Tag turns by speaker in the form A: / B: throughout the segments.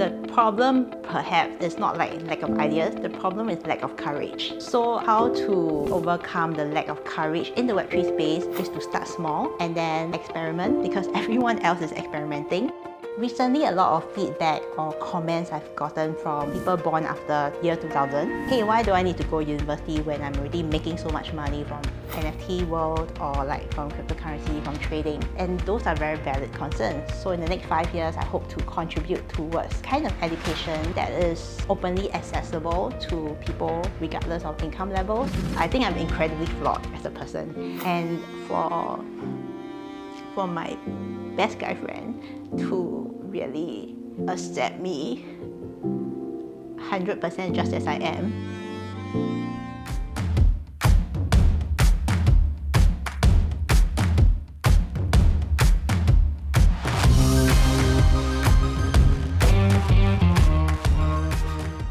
A: The problem perhaps is not like lack of ideas, the problem is lack of courage. So how to overcome the lack of courage in the Web3 space is to start small and then experiment, because everyone else is experimenting. Recently, a lot of feedback or comments I've gotten from people born after year 2000. Hey, why do I need to go university when I'm already making so much money from NFT world or like from cryptocurrency, from trading? And those are very valid concerns. So in the next 5 years, I hope to contribute towards kind of education that is openly accessible to people regardless of income levels. I think I'm incredibly flawed as a person. And for my best guy friend to really accept me 100% just as I am.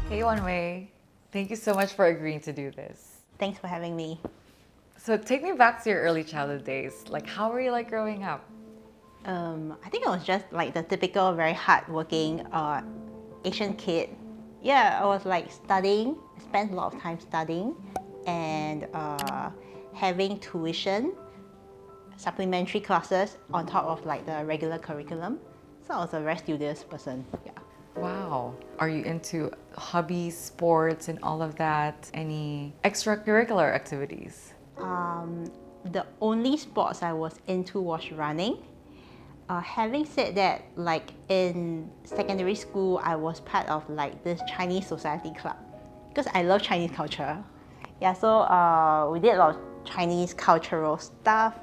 B: Hey Wan Wei, thank you so much for agreeing to do this.
A: Thanks for having me.
B: So take me back to your early childhood days. Like, how were you like growing up?
A: I think I was just like the typical very hardworking Asian kid. Yeah, I was like studying, spent a lot of time studying and having tuition, supplementary classes on top of like the regular curriculum. So I was a very studious person, yeah.
B: Wow. Are you into hobbies, sports, and all of that? Any extracurricular activities?
A: The only sports I was into was running. Having said that, like in secondary school, I was part of like this Chinese society club because I love Chinese culture. Yeah, so we did a lot of Chinese cultural stuff,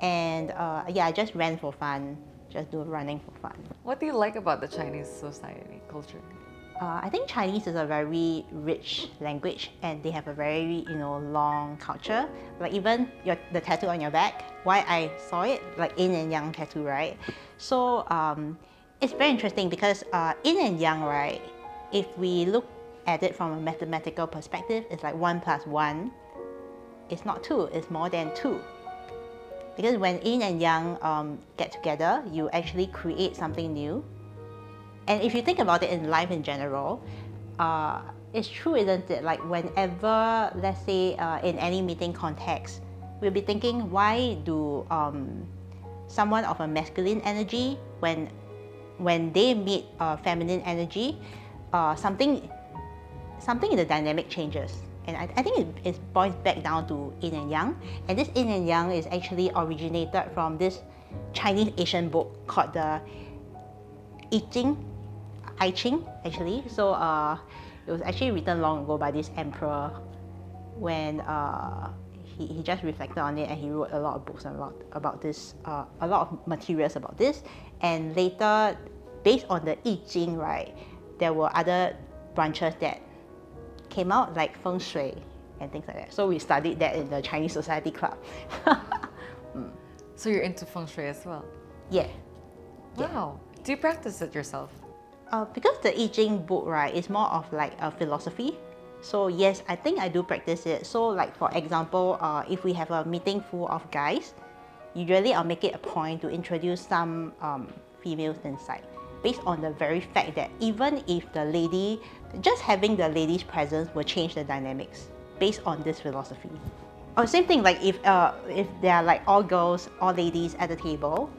A: and yeah, I just ran for fun, just do running for fun.
B: What do you like about the Chinese society culture?
A: I think Chinese is a very rich language and they have a very, long culture. Like even the tattoo on your back, why I saw it, like yin and yang tattoo, right? So it's very interesting because yin and yang, right, if we look at it from a mathematical perspective, it's like 1 + 1. It's not 2, it's more than 2. Because when yin and yang get together, you actually create something new. And if you think about it in life in general, it's true, isn't it? Like whenever, let's say in any meeting context, we'll be thinking, why do someone of a masculine energy, when they meet feminine energy, something in the dynamic changes. And I think it boils back down to yin and yang. And this yin and yang is actually originated from this Chinese Asian book called the I Ching, actually. So it was actually written long ago by this emperor when he just reflected on it and he wrote a lot of books about this, a lot of materials about this. And later, based on the I Ching, right, there were other branches that came out like feng shui and things like that. So we studied that in the Chinese Society Club.
B: So you're into feng shui as well?
A: Yeah.
B: Wow. Do you practice it yourself?
A: Because the I Ching book, right, is more of like a philosophy. So yes, I think I do practice it. So like for example, if we have a meeting full of guys, usually I'll make it a point to introduce some females inside, based on the very fact that even if the lady, just having the lady's presence will change the dynamics based on this philosophy. Or same thing, like if there are like all girls, all ladies at the table,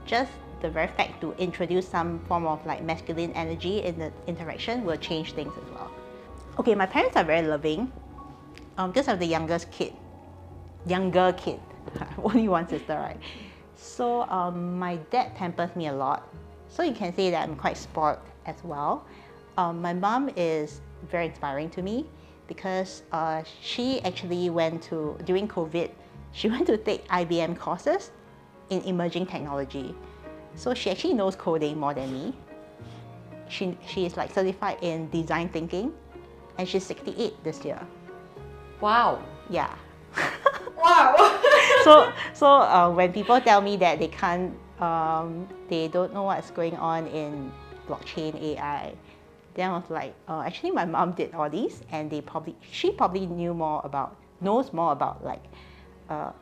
A: just the very fact to introduce some form of like masculine energy in the interaction will change things as well. Okay, my parents are very loving. Because I'm the younger kid, only one sister, right? So my dad pampers me a lot. So you can say that I'm quite spoiled as well. My mom is very inspiring to me because she actually during COVID, she went to take IBM courses in emerging technology. So she actually knows coding more than me. She is like certified in design thinking and she's 68 this year.
B: Wow.
A: Yeah.
B: Wow.
A: So when people tell me that they don't know what's going on in blockchain AI, then I was like, actually my mom did all these and she probably knows more about like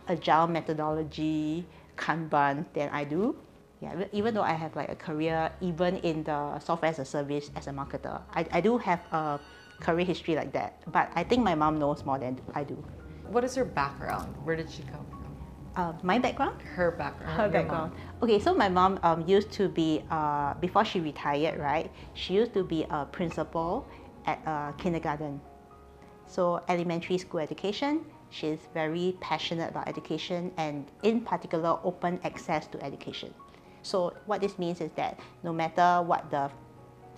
A: agile methodology, Kanban than I do. Yeah, even though I have like a career even in the software as a service as a marketer, I do have a career history like that. But I think my mom knows more than I do.
B: What is her background? Where did she come from?
A: My background?
B: Her background.
A: Her
B: your
A: background.
B: mom.
A: Okay, so my mom used to be, before she retired, right? She used to be a principal at a kindergarten. So elementary school education. She's very passionate about education and in particular open access to education. So what this means is that no matter what the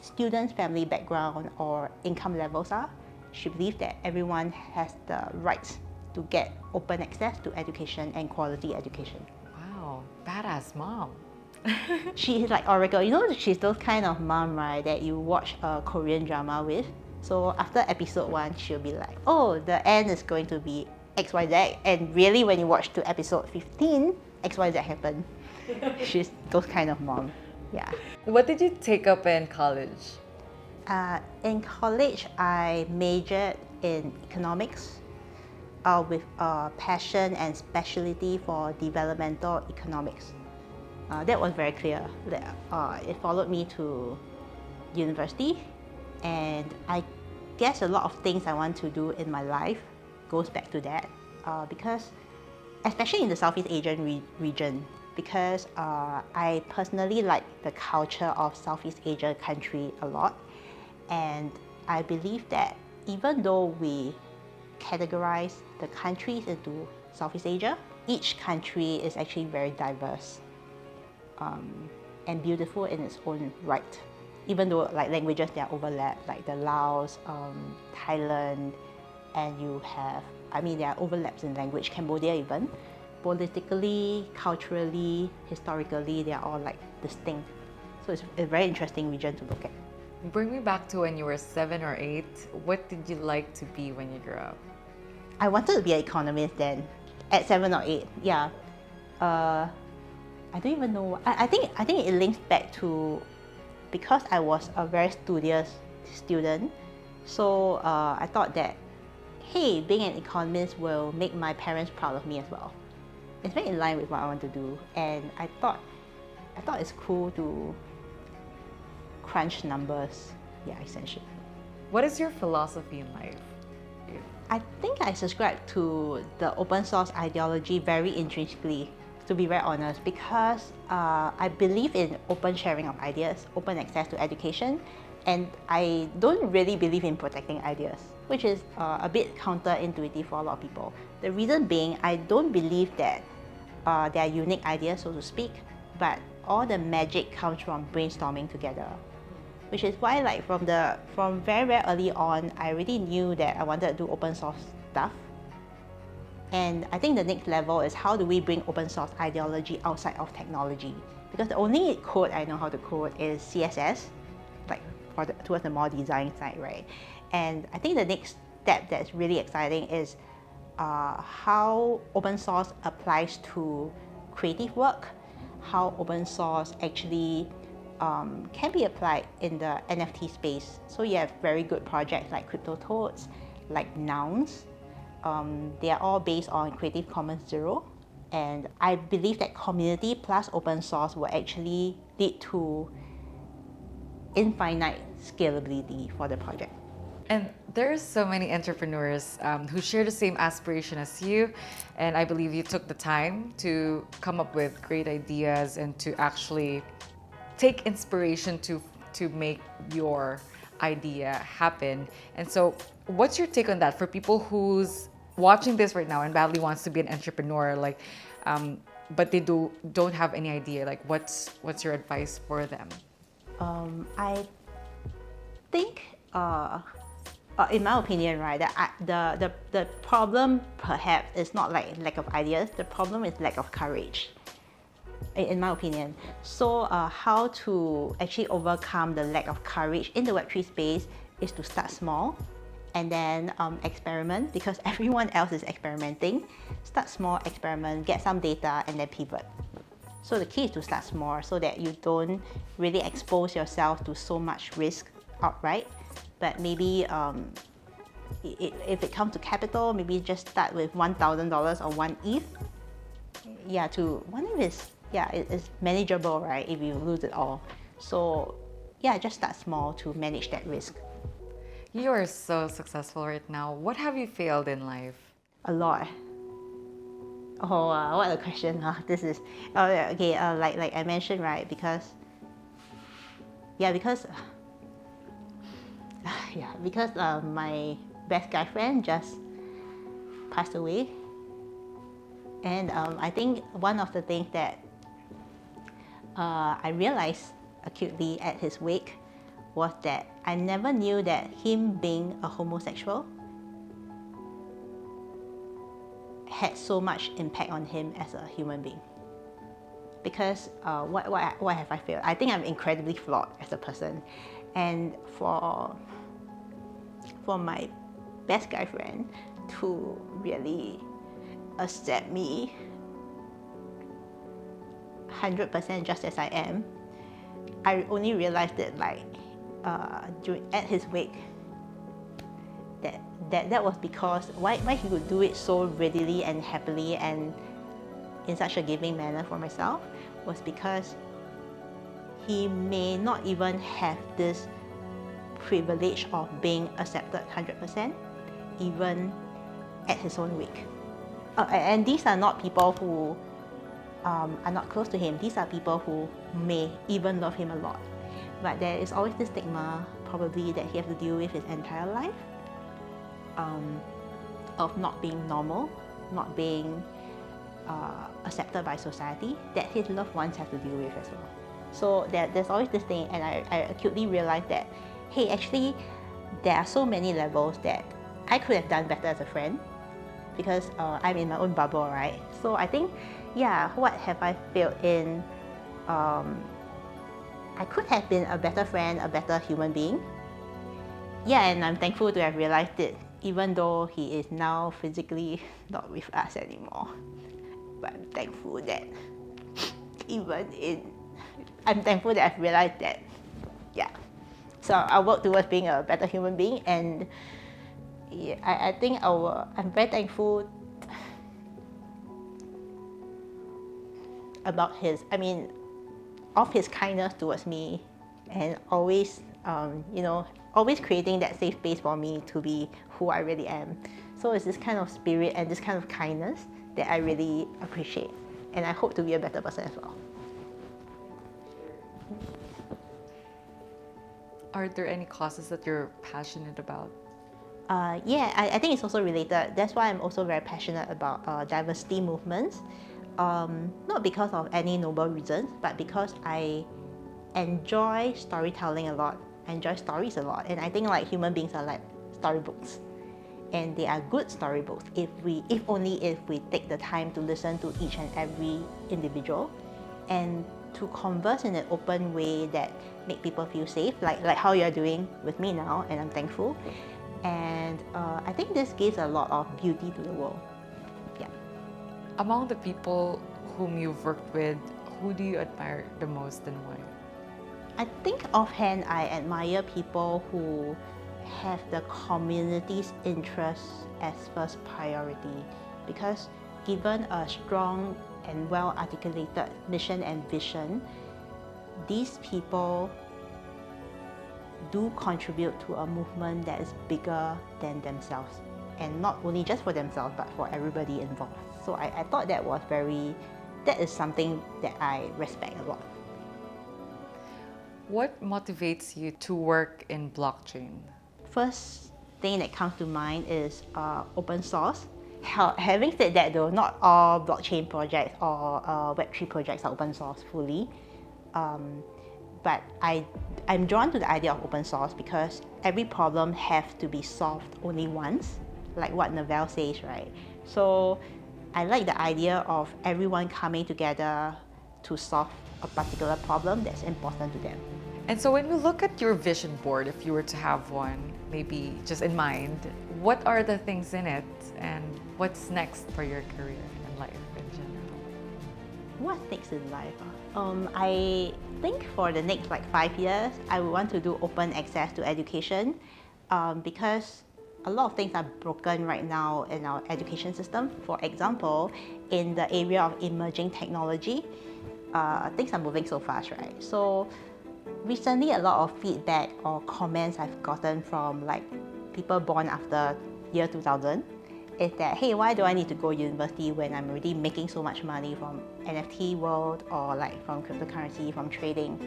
A: student's family background or income levels are, she believes that everyone has the right to get open access to education and quality education.
B: Wow, badass mom.
A: She is like Oracle. You know, she's those kind of mom, right, that you watch a Korean drama with. So after episode 1, she'll be like, oh, the end is going to be XYZ. And really, when you watch to episode 15, XYZ happened. She's those kind of mom. Yeah.
B: What did you take up in college?
A: In college, I majored in economics with a passion and specialty for developmental economics. That was very clear. It followed me to university, and I guess a lot of things I want to do in my life goes back to that because, especially in the Southeast Asian region, because I personally like the culture of Southeast Asia country a lot, and I believe that even though we categorize the countries into Southeast Asia, each country is actually very diverse and beautiful in its own right. Even though like languages, they are overlap, like the Laos, Thailand, and you have, there are overlaps in language, Cambodia even. Politically, culturally, historically, they are all like distinct. So it's a very interesting region to look at.
B: Bring me back to when you were 7 or 8. What did you like to be when you grew up?
A: I wanted to be an economist then, at 7 or 8. Yeah, I don't even know. I think it links back to because I was a very studious student. So I thought that, hey, being an economist will make my parents proud of me as well. It's very in line with what I want to do, and I thought it's cool to crunch numbers. Yeah, essentially.
B: What is your philosophy in life?
A: I think I subscribe to the open source ideology very intrinsically, to be very honest, because I believe in open sharing of ideas, open access to education, and I don't really believe in protecting ideas, which is a bit counterintuitive for a lot of people. The reason being, I don't believe that they are unique ideas, so to speak, but all the magic comes from brainstorming together. Which is why, like from very, very early on, I already knew that I wanted to do open source stuff. And I think the next level is how do we bring open source ideology outside of technology? Because the only code I know how to code is CSS, like towards the more design side, right? And I think the next step that's really exciting is how open source applies to creative work, how open source actually can be applied in the NFT space. So you have very good projects like Crypto Toads, like Nouns. They are all based on Creative Commons Zero. And I believe that community plus open source will actually lead to infinite scalability for the project.
B: And there's so many entrepreneurs who share the same aspiration as you, and I believe you took the time to come up with great ideas and to actually take inspiration to make your idea happen. And so what's your take on that for people who's watching this right now and badly wants to be an entrepreneur, like but they don't have any idea, like what's your advice for them?
A: I think in my opinion, right, that the problem perhaps is not like lack of ideas. The problem is lack of courage, in my opinion. So how to actually overcome the lack of courage in the Web3 space is to start small and then experiment, because everyone else is experimenting. Start small, experiment, get some data, and then pivot. So the key is to start small so that you don't really expose yourself to so much risk outright. But maybe if it comes to capital, maybe just start with $1,000 or one ETH. Yeah, one ETH is yeah, it's manageable, right, if you lose it all. So yeah, just start small to manage that risk.
B: You are so successful right now. What have you failed in life?
A: A lot. Oh, what a question. This is, yeah, okay, like I mentioned, right, because my best guy friend just passed away. And I think one of the things that I realized acutely at his wake was that I never knew that him being a homosexual had so much impact on him as a human being. Because what have I failed? I think I'm incredibly flawed as a person. And for my best guy friend to really accept me 100% just as I am, I only realized it like at his wake that was because why he could do it so readily and happily and in such a giving manner for myself was because he may not even have this privilege of being accepted 100% even at his own wake. And these are not people who are not close to him. These are people who may even love him a lot. But there is always this stigma probably that he has to deal with his entire life of not being normal, not being accepted by society, that his loved ones have to deal with as well. So there's always this thing, and I acutely realized that, hey, actually, there are so many levels that I could have done better as a friend because I'm in my own bubble, right? So I think, yeah, what have I failed in? I could have been a better friend, a better human being. Yeah, and I'm thankful to have realized it, even though he is now physically not with us anymore. But I'm thankful that I'm thankful that I've realized that, yeah. So I'll work towards being a better human being, and yeah, I think I'm very thankful about of his kindness towards me, and always, always creating that safe space for me to be who I really am. So it's this kind of spirit and this kind of kindness that I really appreciate, and I hope to be a better person as well.
B: Are there any causes that you're passionate about?
A: Yeah, I think it's also related. That's why I'm also very passionate about diversity movements. Not because of any noble reasons, but because I enjoy storytelling a lot. I enjoy stories a lot, and I think like human beings are like storybooks, and they are good storybooks if we take the time to listen to each and every individual, and to converse in an open way that make people feel safe, like how you're doing with me now, and I'm thankful. And I think this gives a lot of beauty to the world. Yeah.
B: Among the people whom you've worked with, who do you admire the most and why?
A: I think offhand I admire people who have the community's interests as first priority, because given a strong and well-articulated mission and vision, these people do contribute to a movement that is bigger than themselves, and not only just for themselves but for everybody involved. So I thought that is something that I respect a lot.
B: What motivates you to work in blockchain?
A: First thing that comes to mind is open source. Having said that though, not all blockchain projects or Web3 projects are open source fully. But I'm drawn to the idea of open source because every problem has to be solved only once, like what Naval says, right? So I like the idea of everyone coming together to solve a particular problem that's important to them.
B: And so when you look at your vision board, if you were to have one, maybe just in mind, what are the things in it and what's next for your career and life in general?
A: What's next in life? I think for the next 5 years, I would want to do open access to education because a lot of things are broken right now in our education system. For example, in the area of emerging technology, things are moving so fast, right? So recently, a lot of feedback or comments I've gotten from like people born after year 2000 is that, hey, why do I need to go university when I'm already making so much money from NFT world or like from cryptocurrency, from trading?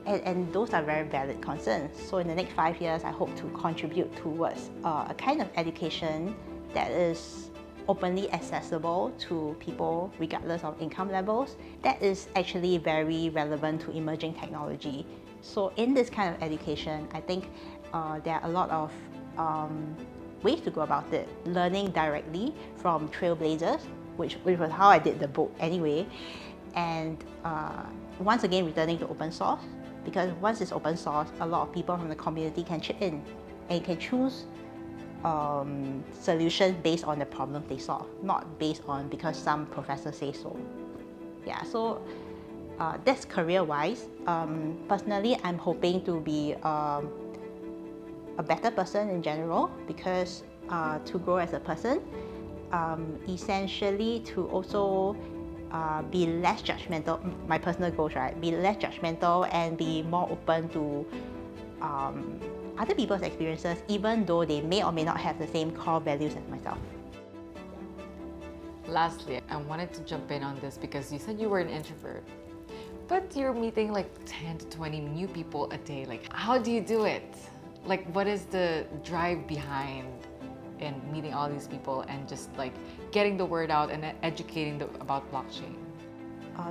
A: And those are very valid concerns. So in the next 5 years, I hope to contribute towards a kind of education that is openly accessible to people regardless of income levels. That is actually very relevant to emerging technology. So in this kind of education, I think there are a lot of ways to go about it. Learning directly from trailblazers, which was how I did the book anyway. And once again, returning to open source, because once it's open source, a lot of people from the community can chip in and can choose solutions based on the problem they solve, not based on because some professor say so. Yeah, so that's career-wise. Personally, I'm hoping to be a better person in general, because to grow as a person, essentially to also be less judgmental, my personal goals, right? Be less judgmental and be more open to other people's experiences, even though they may or may not have the same core values as myself.
B: Lastly, I wanted to jump in on this because you said you were an introvert, but you're meeting like 10 to 20 new people a day. Like, how do you do it? Like, what is the drive behind in meeting all these people and just like getting the word out and educating about blockchain?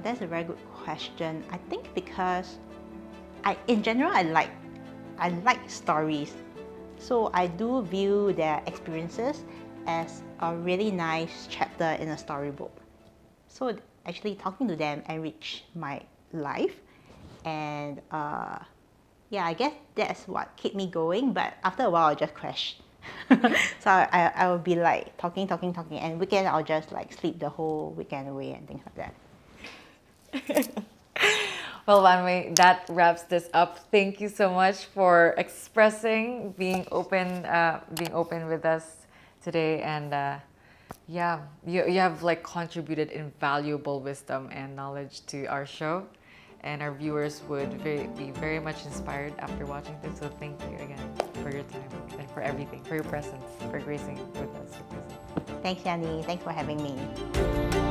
A: That's a very good question. I think because in general, I like stories. So I do view their experiences as a really nice chapter in a storybook. So actually talking to them enriched my life. And yeah, I guess that's what kept me going. But after a while, I'll just crash. So I will be like talking, and weekend I'll just like sleep the whole weekend away and things like that.
B: Well, Wan Wei, that wraps this up. Thank you so much for expressing, being open with us today, and yeah, you have like contributed invaluable wisdom and knowledge to our show, and our viewers would be very much inspired after watching this. So thank you again for your time and for everything, for your presence, for gracing with us.
A: Thanks, Yani. Thanks for having me.